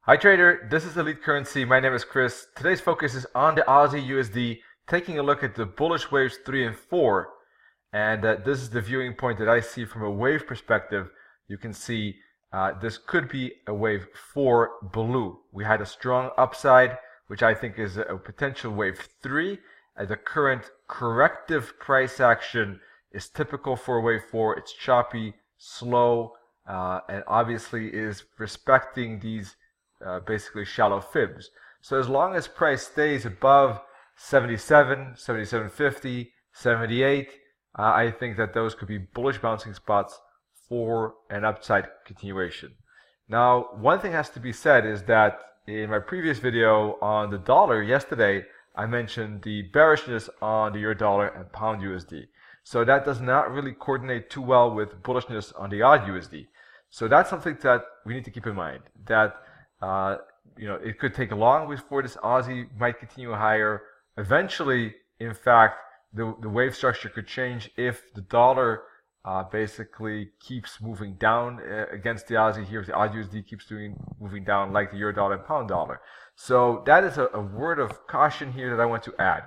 Hi trader, this is Elite Currency. My name is Chris. Today's focus is on the Aussie USD, taking a look at the bullish waves 3 and 4. And this is the viewing point that I see from a wave perspective. You can see this could be a wave 4 blue. We had a strong upside, which I think is a potential wave 3. The current corrective price action is typical for a wave 4. It's choppy, slow, and obviously is respecting these basically shallow fibs. So as long as price stays above 77, 77.50, 78, I think that those could be bullish bouncing spots for an upside continuation. Now, one thing has to be said is that in my previous video on the dollar yesterday, I mentioned the bearishness on the euro-dollar and pound USD. So that does not really coordinate too well with bullishness on the AUDUSD. So that's something that we need to keep in mind, that it could take long before this Aussie might continue higher. Eventually, in fact, the wave structure could change if the dollar basically keeps moving down against the Aussie here. If the AUDUSD keeps moving down like the euro dollar and pound dollar. So that is a word of caution here that I want to add.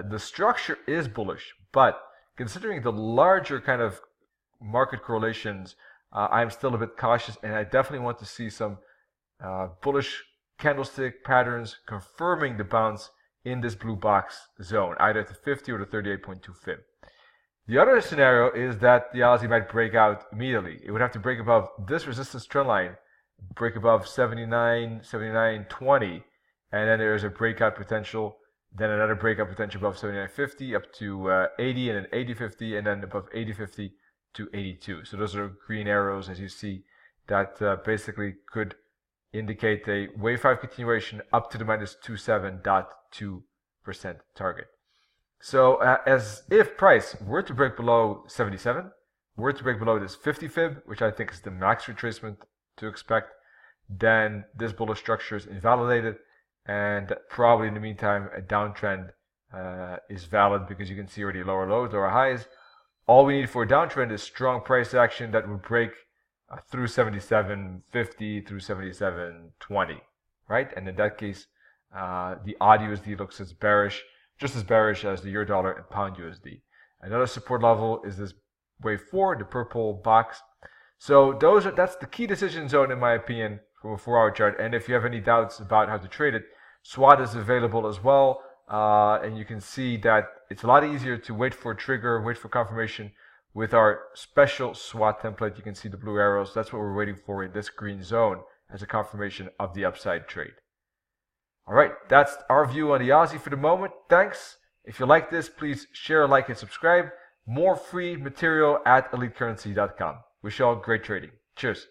The structure is bullish, but considering the larger kind of market correlations, I'm still a bit cautious, and I definitely want to see some bullish candlestick patterns confirming the bounce in this blue box zone, either at the 50 or the 38.2 fib. The other scenario is that the Aussie might break out immediately. It would have to break above this resistance trend line, break above 79, 79.20, and then there's a breakout potential, then another breakout potential above 79.50 up to 80, and then 80.50, and then above 80.50 to 82. So those are green arrows, as you see, that basically could indicate a wave 5 continuation up to the minus 27.2% target. So as if price were to break below 77, were to break below this 50 fib, which I think is the max retracement to expect, then this bullish structure is invalidated, and probably in the meantime a downtrend is valid, because you can see already lower lows, lower highs. All we need for a downtrend is strong price action that would break through 77.50 through 77.20, right? And in that case, the AUDUSD looks as bearish, just as bearish as the euro dollar and pound USD. Another support level is this wave 4, the purple box. So that's the key decision zone, in my opinion, from a 4-hour chart. And if you have any doubts about how to trade it, SWOT is available as well. And you can see that it's a lot easier to wait for a trigger, wait for confirmation. With our special SWOT template, you can see the blue arrows. That's what we're waiting for in this green zone as a confirmation of the upside trade. All right, that's our view on the Aussie for the moment. Thanks. If you like this, please share, like, and subscribe. More free material at elitecurrency.com. Wish you all great trading. Cheers.